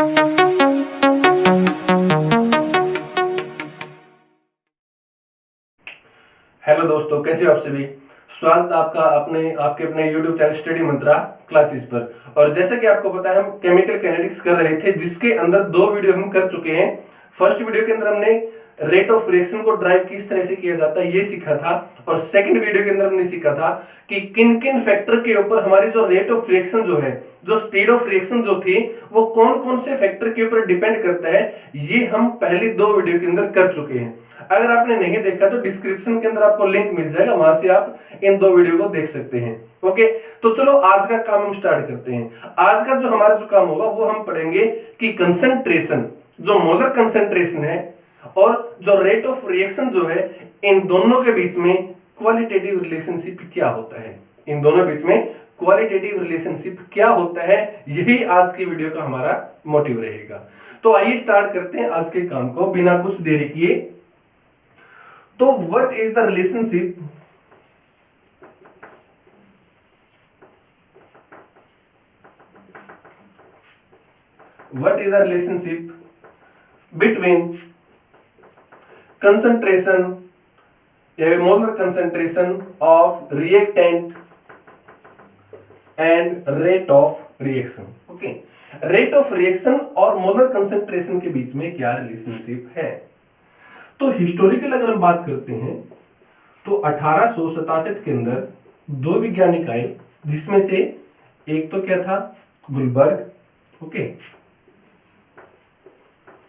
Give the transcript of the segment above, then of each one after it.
Hello दोस्तों, कैसे हो आप सभी। स्वागत है आपका आपके अपने YouTube चैनल स्टडी मंत्रा क्लासेस पर। और जैसा कि आपको पता है, हम केमिकल काइनेटिक्स कर रहे थे, जिसके अंदर दो वीडियो हम कर चुके हैं। फर्स्ट वीडियो के अंदर हमने रेट ऑफ रिएक्शन को ड्राइव किस तरह से किया जाता है ये सीखा था, और सेकंड वीडियो के अंदर हमने सीखा था कि किन किन फैक्टर के ऊपर हमारी जो रेट ऑफ रिएक्शन जो है, जो स्पीड ऑफ रिएक्शन जो थी, वो कौन कौन से फैक्टर के ऊपर डिपेंड करता है। ये हम पहली दो वीडियो के अंदर कर चुके हैं। अगर आपने नहीं देखा तो डिस्क्रिप्शन के अंदर आपको लिंक मिल जाएगा, वहां से आप इन दो वीडियो को देख सकते हैं। ओके, तो चलो आज का काम हम स्टार्ट करते हैं। आज का जो हमारा जो काम होगा वो हम पढ़ेंगे कि कंसंट्रेशन, जो मोलर कंसंट्रेशन है और जो रेट ऑफ रिएक्शन जो है, इन दोनों के बीच में क्वालिटेटिव रिलेशनशिप क्या होता है। इन दोनों बीच में क्वालिटेटिव रिलेशनशिप क्या होता है, यही आज की वीडियो का हमारा मोटिव रहेगा। तो आइए स्टार्ट करते हैं आज के काम को बिना कुछ देरी किए। तो what is the relationship between concentration या molar concentration of reactant and rate of reaction. Okay, rate of reaction और मोलर कंसंट्रेशन के बीच में क्या रिलेशनशिप है। तो हिस्टोरिकल अगर हम बात करते हैं तो 1867 के अंदर दो वैज्ञानिक आए, जिसमें से एक तो क्या था, गुलबर्ग, ओके,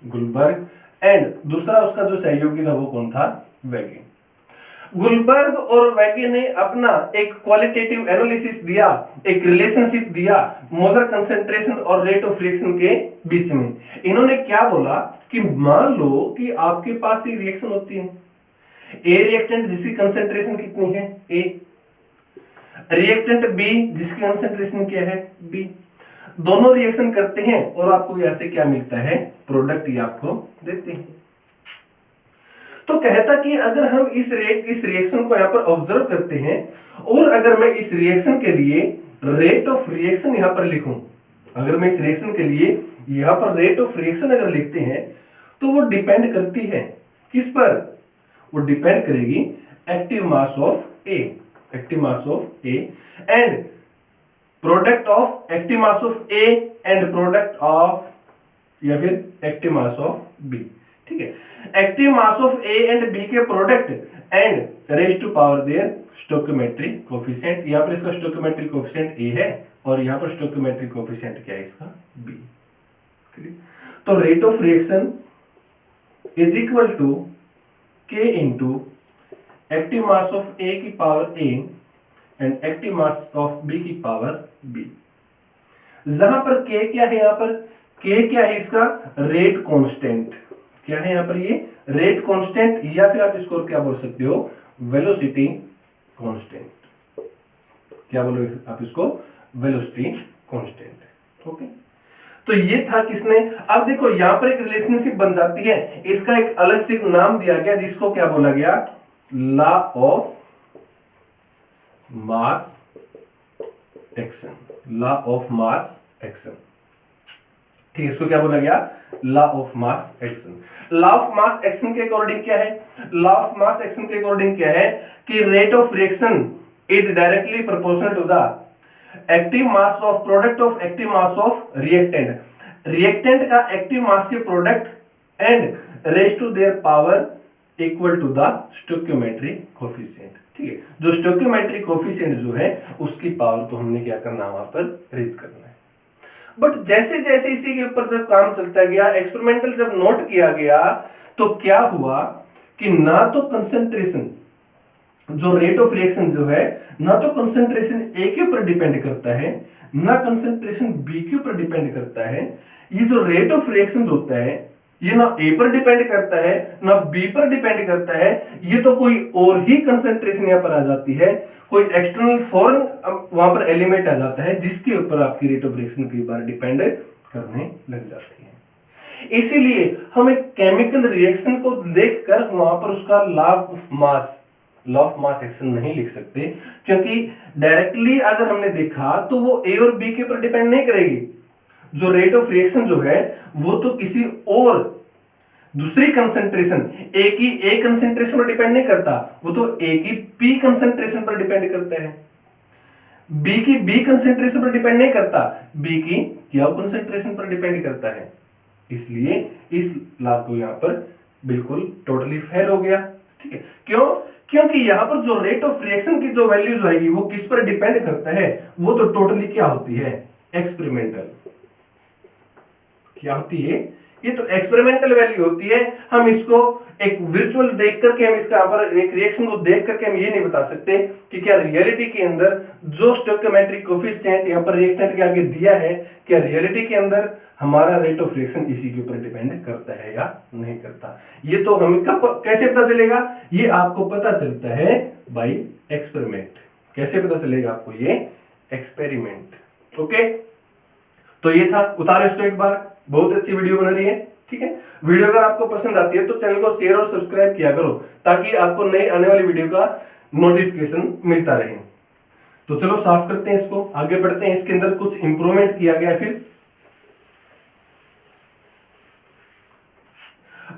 गुलबर्ग, एंड दूसरा उसका जो सहयोगी था वो कौन था, वेगे। गुलबर्ग और वेगे ने अपना एक क्वालिटेटिव एनालिसिस दिया, एक रिलेशनशिप दिया मोलर कंसंट्रेशन और रेट ऑफ रिएक्शन के बीच में। इन्होंने क्या बोला कि मान लो कि आपके पास एक रिएक्शन होती है, ए रिएक्टेंट जिसकी कंसंट्रेशन कितनी है, ए, रिएक्टेंट बी जिसकी कंसंट्रेशन क्या है, बी। दोनों रिएक्शन करते हैं और आपको यहां से क्या मिलता है, प्रोडक्ट ये आपको देते हैं। तो कहता कि अगर हम इस रिएक्शन को यहां पर ऑब्जर्व करते हैं और अगर मैं इस रिएक्शन के लिए रेट ऑफ रिएक्शन यहां पर लिखूं, अगर मैं इस रिएक्शन के लिए यहां पर रेट ऑफ रिएक्शन अगर लिखते हैं तो वो डिपेंड करती है किस पर, वो डिपेंड करेगी active mass of A, active mass of A and product of active mass of A and product of, या फिर एक्टिव मास ऑफ बी। ठीक है, active mass of A and B के product and raise to power their stoichiometric coefficient. यहां पर इसका stoichiometric coefficient ए है और यहां पर स्टोइकियोमेट्रिक कोएफिशिएंट क्या है इसका, बी। तो rate of reaction is equal to K into active mass of A की power A and active mass of B की पावर बी। जहां पर के क्या है, यहां पर के क्या है, इसका रेट कांस्टेंट क्या है, यहां पर ये रेट कांस्टेंट, या फिर आप इसको क्या बोल सकते हो, वेलोसिटी कांस्टेंट। क्या बोलोगे आप इसको, वेलोसिटी कांस्टेंट। ओके, तो ये था किसने, अब देखो यहां पर एक रिलेशनशिप बन जाती है, इसका एक अलग से नाम दिया गया जिसको क्या बोला गया, law of mass action, law of mass action. ठीक है, इसको क्या बोला गया, law of mass action. Law of mass action के अकॉर्डिंग क्या है, लॉ ऑफ मास एक्शन के अकॉर्डिंग क्या है कि rate of reaction is directly proportional to the active mass of product of active mass of reactant, reactant का active mass के product and raise to their power equal to the stoichiometric coefficient. ठीक है, जो stoichiometric coefficient जो है उसकी power को हमने क्या करना, वहां पर रेज करना है। बट जैसे जैसे इसी के ऊपर जब काम चलता गया, एक्सपेरिमेंटल जब नोट किया गया, तो क्या हुआ कि ना तो कंसंट्रेशन, जो रेट ऑफ रिएक्शन जो है, ना तो कंसंट्रेशन ए के ऊपर डिपेंड करता है, ना कंसंट्रेशन बी के ऊपर डिपेंड करता है। ये जो रेट ऑफ रिएक्शन होता है ये ना ए पर डिपेंड करता है ना बी पर डिपेंड करता है, ये तो कोई और ही कंसंट्रेशन यहां पर आ जाती है, कोई एक्सटर्नल फॉरेन वहां पर एलिमेंट आ जाता है जिसके ऊपर आपकी रेट ऑफ रिएक्शन कई बार डिपेंड करने लग जाती है। इसीलिए हम एक केमिकल रिएक्शन को देखकर वहां पर उसका लॉ ऑफ मास एक्शन नहीं लिख सकते, क्योंकि डायरेक्टली अगर हमने देखा तो वो ए और बी के ऊपर डिपेंड नहीं करेगी। जो रेट ऑफ रिएक्शन जो है वो तो किसी और दूसरी कंसंट्रेशन ए कंसंट्रेशन पर डिपेंड नहीं करता, वो तो ए की पी कंसंट्रेशन पर डिपेंड करता है। बी की बी कंसंट्रेशन पर डिपेंड नहीं करता, बी की क्या कंसंट्रेशन पर डिपेंड करता है। इसलिए इस लॉ को यहां पर बिल्कुल टोटली फेल हो गया। ठीक है, क्यों? क्योंकि यहां पर जो रेट ऑफ रिएक्शन की जो वैल्यूज आएगी वो किस पर डिपेंड करता है, वो तो टोटली क्या होती है, एक्सपेरिमेंटल। क्या होती है? ये तो एक्सपेरिमेंटल वैल्यू होती है। हम इसको एक विजुअल देख करके, हम इसका पर एक रिएक्शन को देख करके हम ये नहीं बता सकते कि क्या रियलिटी के अंदर जो स्टोइकियोमेट्रिक कोएफिशिएंट यहाँ पर रिएक्टेंट के आगे दिया है, क्या रियलिटी के अंदर हमारा रेट ऑफ रिएक्शन इसी के ऊपर डिपेंड करता है या नहीं करता। ये तो हमें कब कैसे पता चलेगा? ये आपको पता चलता है बाय एक्सपेरिमेंट। कैसे पता चलेगा आपको? ये एक्सपेरिमेंट। ओके, तो ये था, उतारो इसको एक बार। बहुत अच्छी वीडियो बन रही है। ठीक है, वीडियो अगर आपको पसंद आती है तो चैनल को शेयर और सब्सक्राइब किया करो, ताकि आपको नई आने वाली वीडियो का नोटिफिकेशन मिलता रहे। तो चलो साफ करते हैं इसको, आगे बढ़ते हैं। इसके अंदर कुछ इंप्रूवमेंट किया गया। फिर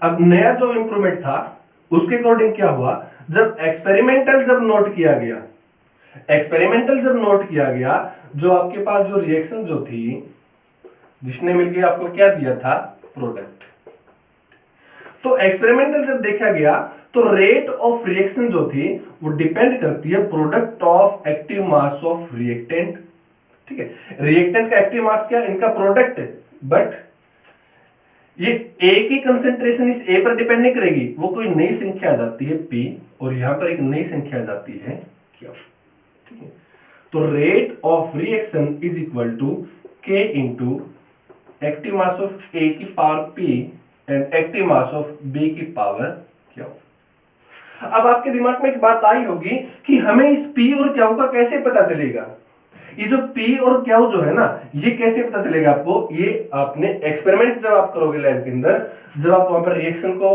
अब नया जो इंप्रूवमेंट था उसके अकॉर्डिंग क्या हुआ, जब एक्सपेरिमेंटल जब नोट किया गया, एक्सपेरिमेंटल जब नोट किया गया, जो आपके पास जो रिएक्शन जो थी, जिसने मिलकर आपको क्या दिया था, प्रोडक्ट। तो एक्सपेरिमेंटल जब देखा गया तो रेट ऑफ रिएक्शन जो थी वो डिपेंड करती है product of active mass of reactant. ठीक है, रिएक्टेंट का एक्टिव मास क्या, इनका प्रोडक्ट। बट ये ए की कंसेंट्रेशन इस ए पर डिपेंड नहीं करेगी, वो कोई नई संख्या आ जाती है पी, और यहां पर एक नई संख्या आ जाती है क्यू। ठीक है, तो rate of reaction is equal to K into active mass of A की power P and active mass of B की पावर क्यू। अब आपके दिमाग में एक बात आई होगी कि हमें इस पी और क्यू का कैसे पता चलेगा। ये जो पी और क्यू जो है ना, ये कैसे पता चलेगा आपको? ये आपने एक्सपेरिमेंट जब आप करोगे लैब के अंदर, जब आप वहां पर रिएक्शन को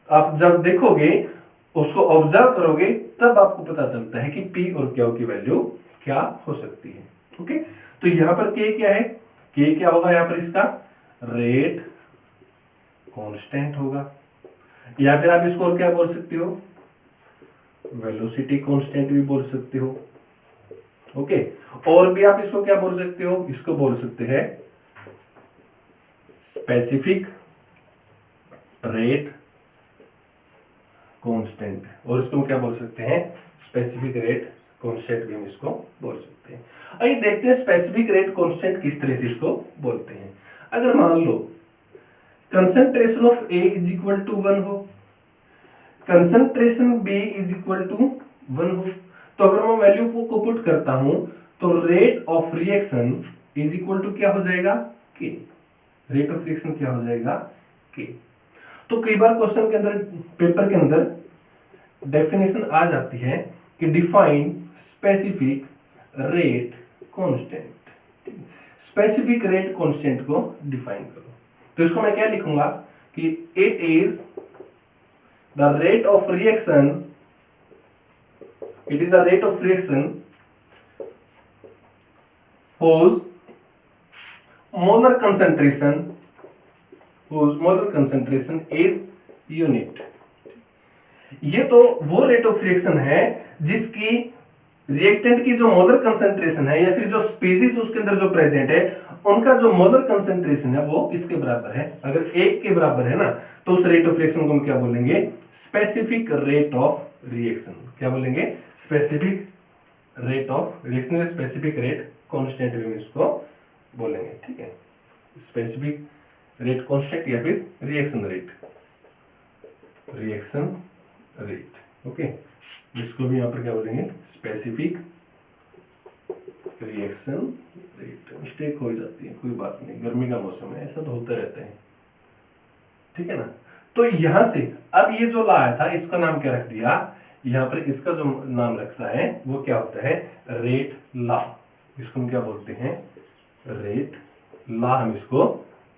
आप जब देखोगे, उसको ऑब्जर्व करोगे, तब आपको पता चलता है कि पी और क्यू की वैल्यू क्या हो सकती है। ओके, तो यहां पर के क्या है, के क्या होगा यहां पर, इसका रेट कांस्टेंट होगा, या फिर आप इसको और क्या बोल सकते हो, वेलोसिटी कांस्टेंट भी बोल सकते हो। ओके, और भी आप इसको क्या बोल सकते हो, इसको बोल सकते हैं स्पेसिफिक रेट कांस्टेंट, और इसको हम क्या बोल सकते हैं, स्पेसिफिक रेट कांस्टेंट भी हम इसको बोल सकते हैं। आइए देखते हैं स्पेसिफिक रेट कांस्टेंट किस तरह से इसको बोलते हैं। अगर मान लो concentration of A is equal to 1 हो, concentration B is equal to 1 हो, तो अगर मैं वैल्यू को पुट करता हूं तो rate of reaction is equal to क्या हो जाएगा, के। रेट ऑफ रिएक्शन क्या हो जाएगा, के। तो कई बार क्वेश्चन के अंदर, पेपर के अंदर डेफिनेशन आ जाती है कि define specific rate constant. Specific rate constant को डिफाइन करो, तो इसको मैं क्या लिखूंगा कि it is the rate of reaction, it is the rate of reaction whose molar concentration is unit। ये तो वो रेट ऑफ रिएक्शन है जिसकी रिएक्टेंट की जो मोलर कंसंट्रेशन है, या फिर जो स्पीसीज उसके अंदर जो प्रेजेंट है, उनका जो मोलर कंसंट्रेशन है वो किसके बराबर है। अगर 1 के बराबर है ना, तो उस रेट ऑफ रिएक्शन को हम क्या बोलेंगे, स्पेसिफिक रेट ऑफ रिएक्शन। क्या बोलेंगे, specific rate of reaction, specific rate constant भी हम इसको बोलेंगे। ठीक है, स्पेसिफिक रेट कांस्टेंट या फिर reaction rate, reaction rate. Okay, इसको भी यहां पर क्या बोलेंगे, स्पेसिफिक रिएक्शन रेट। मिस्टेक हो जाती है, कोई बात नहीं, गर्मी का मौसम है, ऐसा तो होता रहता है। ठीक है ना, तो यहां से अब ये जो ला आया था, इसका नाम क्या रख दिया, यहां पर इसका जो नाम रखता है वो क्या होता है, रेट ला। इसको हम क्या बोलते हैं, रेट ला, हम इसको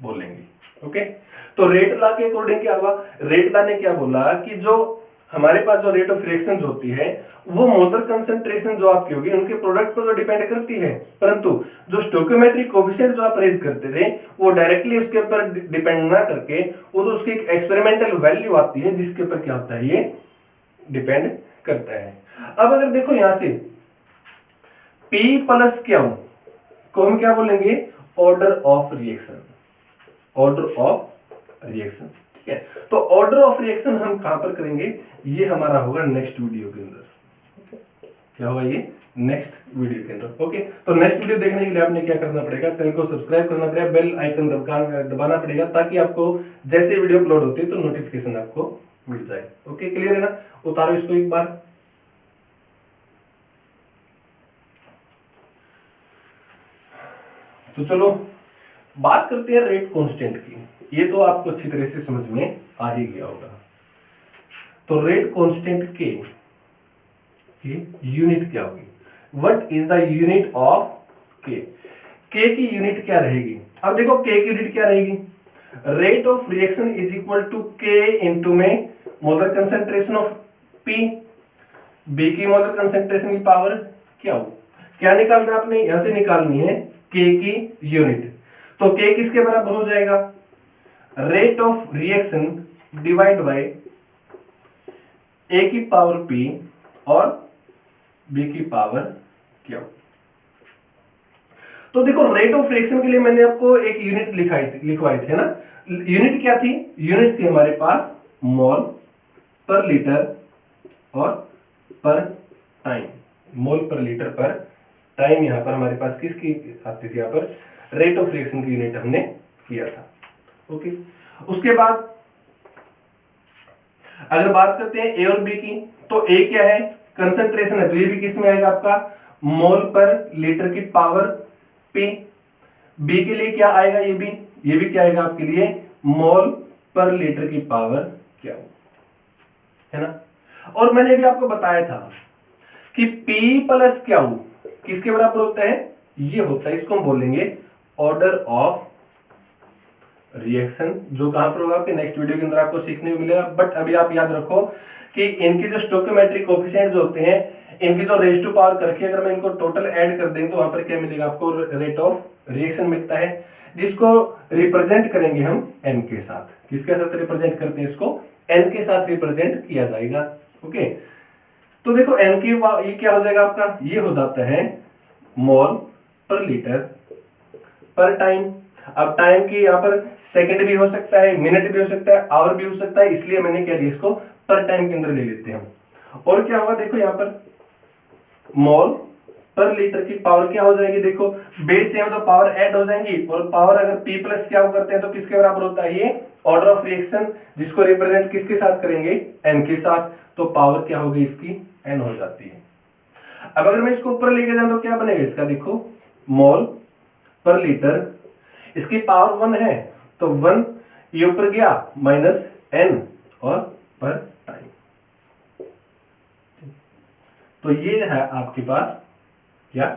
बोलेंगे। ओके, तो रेट ला के अकॉर्डिंग क्या हुआ, रेट ला ने क्या बोला कि जो हमारे पास जो रेट ऑफ रिएक्शन होती है वो मोलर कंसंट्रेशन जो आपकी होगी उनके प्रोडक्ट पर तो डिपेंड करती है, परंतु जो स्टोइकोमेट्रिक कोएफिशिएंट जो आप रेज करते थे वो डायरेक्टली उसके ऊपर डिपेंड ना करके वो तो उसकी एक एक्सपेरिमेंटल वैल्यू आती है जिसके ऊपर क्या होता है, ये डिपेंड करता है। अब अगर देखो यहां से P प्लस Q को हम क्या बोलेंगे, order of reaction, order of reaction, ठीक है। तो ऑर्डर ऑफ रिएक्शन हम कहां पर करेंगे, ये हमारा होगा नेक्स्ट वीडियो के अंदर। क्या होगा ये, नेक्स्ट वीडियो के अंदर। ओके, तो नेक्स्ट वीडियो देखने के लिए आपने क्या करना पड़ेगा, चैनल को सब्सक्राइब करना पड़ेगा, बेल आइकन दबाना पड़ेगा ताकि आपको जैसे वीडियो अपलोड होती है तो नोटिफिकेशन आपको मिल जाए। ओके, क्लियर है ना। उतारो इसको एक बार। तो चलो बात करते हैं रेट कांस्टेंट की। ये तो आपको अच्छी तरह से समझ में आ ही गया होगा। तो रेट कांस्टेंट के यूनिट क्या होगी, what is the unit of के, के की यूनिट क्या रहेगी। अब देखो के की यूनिट क्या रहेगी, rate of reaction is equal to K into में molar concentration of P, B की मोलर कंसंट्रेशन की पावर क्या हो, क्या निकालना है आपने, यहां से निकालनी है के की यूनिट। तो के किसके बराबर हो जाएगा, rate of reaction divide by A की पावर पी और बी की पावर क्या। तो देखो रेट ऑफ रिएक्शन के लिए मैंने आपको एक यूनिट लिखवाई थी ना। यूनिट क्या थी, यूनिट थी हमारे पास मोल पर लीटर और पर टाइम, मोल पर लीटर पर टाइम। यहां पर हमारे पास किसकी आती थी, यहां पर रेट ऑफ रिएक्शन की यूनिट हमने किया था। ओके, उसके बाद अगर बात करते हैं ए और बी की, तो ए क्या है, कंसंट्रेशन है, तो ये भी किस में आएगा आपका, मोल पर लीटर की पावर पी। बी के लिए क्या आएगा, ये भी क्या आएगा आपके लिए, मोल पर लीटर की पावर क्या है ना। और मैंने भी आपको बताया था कि P प्लस क्या किसके बराबर होता है, ये होता है, इसको हम बोलेंगे ऑर्डर ऑफ रिएक्शन, जो कहां पर होगा आपके नेक्स्ट वीडियो के अंदर आपको सीखने को मिलेगा। बट अभी आप याद रखो कि इनके जो स्टोइकोमेट्रिक कोएफिशिएंट जो होते हैं, इनकी जो रेज टू पावर करके अगर मैं इनको टोटल ऐड कर दें तो वहां पर क्या मिलेगा आपको, रेट ऑफ रिएक्शन मिलता है, जिसको रिप्रेजेंट करेंगे हम n के साथ। किसके साथ रिप्रेजेंट करते हैं इसको, n के साथ रिप्रेजेंट किया जाएगा। ओके, तो देखो n की ये क्या हो जाएगा आपका, ये हो जाता है मोल पर लीटर पर टाइम। अब टाइम की यहाँ पर सेकंड भी हो सकता है, मिनट भी हो सकता है, आवर भी हो सकता है, इसलिए मैंने क्या लिया, इसको पर टाइम के अंदर ले लेते हैं हम। और क्या होगा, देखो यहाँ पर मोल पर लीटर की पावर क्या हो जाएगी, देखो बेस सेम तो पावर ऐड हो जाएंगी, और पावर अगर P प्लस क्या करते हैं तो किसके बराबर होता है, ये ऑर्डर ऑफ रिएक्शन, जिसको रिप्रेजेंट किसके साथ करेंगे, n के साथ। तो पावर क्या होगी इसकी, n हो जाती है। अब अगर मैं इसको ऊपर लेके जाऊं तो क्या बनेगा इसका, देखो मोल पर लीटर, इसकी पावर 1 है तो 1 ये ऊपर गया माइनस n और पर टाइम। तो ये है आपके पास क्या,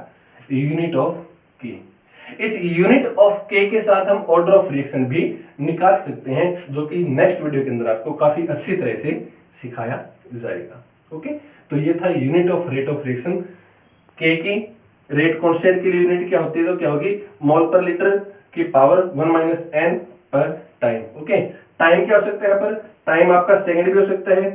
यूनिट ऑफ के। इस यूनिट ऑफ के के साथ हम ऑर्डर ऑफ रिएक्शन भी निकाल सकते हैं, जो कि नेक्स्ट वीडियो के अंदर आपको काफी अच्छी तरह से सिखाया जाएगा। ओके, तो ये था unit of rate of reaction. के की रेट कांस्टेंट के लिए यूनिट क्या होती है, तो क्या होगी, मोल पर लीटर की पावर 1 माइनस n पर टाइम। ओके, टाइम क्या हो सकता है, यहाँ पर टाइम आपका सेकंड भी हो सकता है,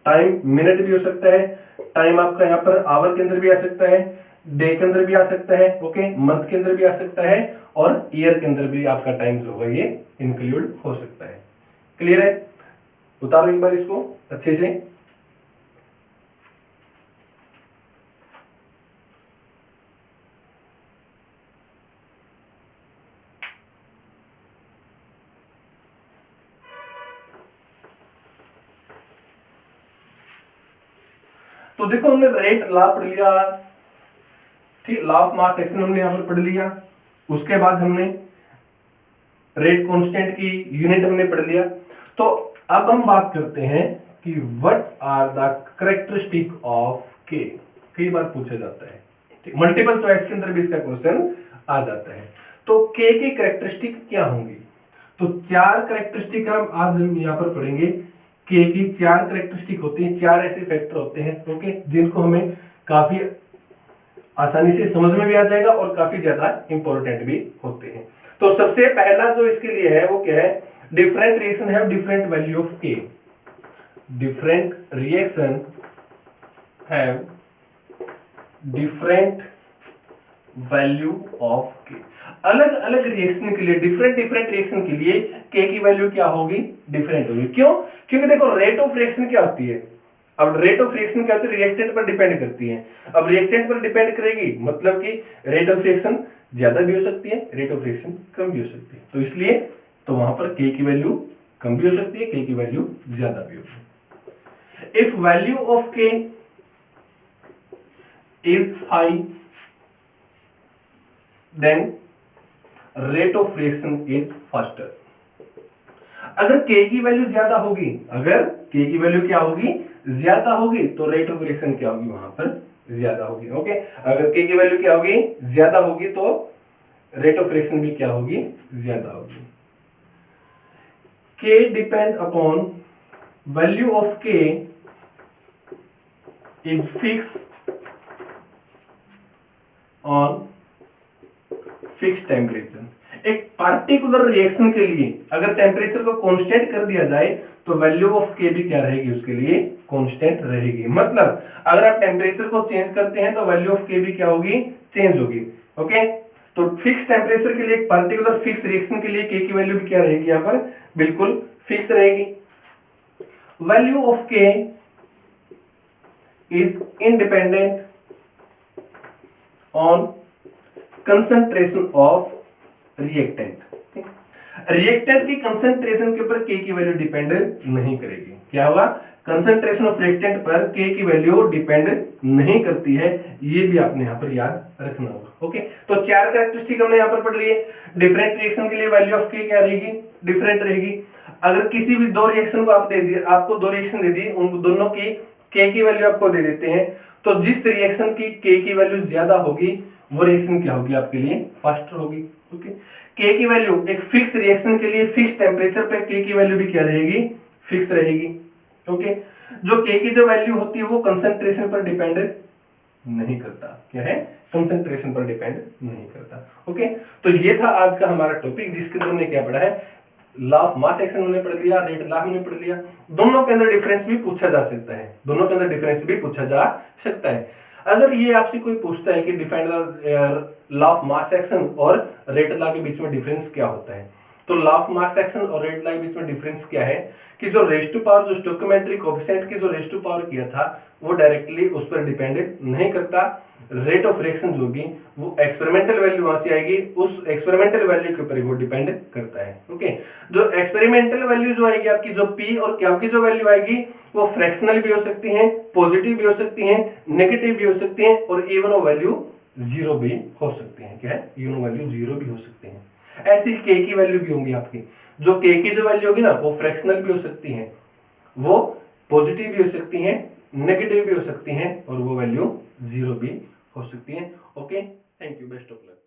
टाइम मिनट भी हो सकता है, टाइम आपका यहाँ पर आवर के अंदर भी आ सकता है, डे के अंदर भी आ सकता है, ओके, मंथ के अंदर भी आ सकता है, और ईयर के अंदर भी आपका टाइम जो होगा ये इंक्लूड हो सकता है। क्लियर है, उतारो एक बार इसको अच्छे से। तो देखो हमने रेट लॉ पढ़ लिया, ठीक, लॉ ऑफ मास एक्शन हमने यहां पर पढ़ लिया। उसके बाद हमने रेट कांस्टेंट की यूनिट हमने पढ़ लिया। तो अब हम बात करते हैं कि what are the characteristic of K. कई बार पूछा जाता है, ठीक, मल्टीपल चॉइस के अंदर भी इसका क्वेश्चन आ जाता है। तो के की कैरेक्टरिस्टिक क्या होंगी, तो 4 कैरेक्टरिस्टिक हम आज यहाँ पर पढ़ेंगे के की 4 कैरेक्टरिस्टिक होती हैं, 4 ऐसे फैक्टर होते हैं ओके, जिनको हमें काफी आसानी से समझ में भी आ जाएगा और काफी ज्यादा इंपॉर्टेंट भी होते हैं। तो सबसे पहला जो इसके लिए है वो क्या है, different reaction have different value of K. Different reaction have different value of K. अलग अलग रिएक्शन के लिए, डिफरेंट रिएक्शन के लिए के की वैल्यू क्या होगी, डिफरेंट होगी। क्यों? क्योंकि देखो रेट ऑफ रिएक्शन क्या होती है, अब रेट ऑफ रिएक्शन क्या होती है, रिएक्टेंट पर डिपेंड करती है। अब रिएक्टेंट पर डिपेंड करेगी मतलब कि रेट ऑफ रिएक्शन ज्यादा भी हो सकती है, रेट ऑफ रिएक्शन कम भी हो सकती है। तो इसलिए तो वहां पर के की वैल्यू कम भी हो सकती है, के की वैल्यू ज्यादा भी होगी। If value of K is high then rate of reaction is faster. अगर के की वैल्यू ज्यादा होगी, अगर के की वैल्यू क्या होगी, ज्यादा होगी, तो रेट ऑफ रिएक्शन क्या होगी, वहां पर ज्यादा होगी ओके। अगर के की वैल्यू क्या होगी, ज्यादा होगी, तो रेट ऑफ रिएक्शन भी क्या होगी, ज्यादा होगी। के depend upon value of K is fix on fix temperature. एक पार्टिकुलर रिएक्शन के लिए अगर टेम्परेचर को कांस्टेंट कर दिया जाए तो वैल्यू ऑफ के भी क्या रहेगी, उसके लिए कांस्टेंट रहेगी। मतलब अगर आप टेम्परेचर को चेंज करते हैं तो वैल्यू ऑफ के भी क्या होगी, चेंज होगी ओके। तो फिक्स टेम्परेचर के लिए, एक पार्टिकुलर फिक्स रिएक्शन के लिए के की वैल्यू भी क्या रहेगी, यहां पर बिल्कुल फिक्स रहेगी। Value of K is independent on concentration of reactant. Reactant की कंसंट्रेशन के ऊपर के की वैल्यू डिपेंड नहीं करेगी। क्या होगा, कंसंट्रेशन ऑफ रिएक्टेंट पर के की वैल्यू डिपेंड नहीं करती है, ये भी आपने यहां पर याद रखना होगा ओके। तो 4 कैरेक्टरिस्टिक हमने यहां पर पढ़ लिए। डिफरेंट रिएक्शन के लिए वैल्यू ऑफ के क्या रहेगी, डिफरेंट रहेगी। अगर किसी भी 2 रिएक्शन को आप दे दिए, आपको 2 रिएक्शन दे दी, उन दोनों की के की वैल्यू आपको दे देते हैं, तो जिस रिएक्शन की के की वैल्यू ज्यादा होगी वो रिएक्शन क्या होगी, आपके लिए फास्टर होगी ओके। के की वैल्यू एक फिक्स रिएक्शन के लिए फिक्स टेम्परेचर पे के की वैल्यू भी क्या रहेगी, फिक्स रहेगी ओके। जो के की जो वैल्यू होती है वो कंसंट्रेशन पर डिपेंड नहीं करता। क्या है, कंसंट्रेशन पर डिपेंड नहीं करता ओके। तो ये था आज का हमारा टॉपिक, जिसके अंदर हमने क्या पढ़ा है, लॉ ऑफ मास एक्शन हमने पढ़ लिया, रेट लॉ हमने पढ़ लिया। दोनों के अंदर डिफरेंस भी पूछा जा सकता है, दोनों के अंदर डिफरेंस भी पूछा जा सकता है। अगर ये आपसे कोई पूछता है कि define law of mass action और रेट लॉ के बीच में डिफरेंस क्या होता है, तो लॉ ऑफ मास एक्शन और रेट लॉ के बीच में डिफरेंस क्या है कि जो रेज टू पावर, जो स्टोइकोमेट्रिक कोएफिशिएंट की जो रेज टू पावर किया था वो डायरेक्टली उस पर डिपेंड नहीं करता। रेट ऑफ रिएक्शन जो होगी वो एक्सपेरिमेंटल वैल्यू वहां से आएगी, उस एक्सपेरिमेंटल वैल्यू के ऊपर वो डिपेंड करता है ओके। जो एक्सपेरिमेंटल वैल्यू जो आएगी आपकी, जो पी और क्या की जो वैल्यू आएगी वो फ्रैक्शनल भी हो सकती है, पॉजिटिव भी हो सकती है, नेगेटिव भी हो सकती है, और इवन वैल्यू 0 भी हो सकती है। क्या है, इवन वैल्यू 0 भी हो सकती है। ऐसी के की वैल्यू भी होंगी आपकी, जो के की जो वैल्यू होगी ना वो फ्रैक्शनल भी हो सकती है, वो पॉजिटिव भी हो सकती है, नेगेटिव भी हो सकती हैं, और वो वैल्यू 0 भी हो सकती है okay. Thank you, best of luck.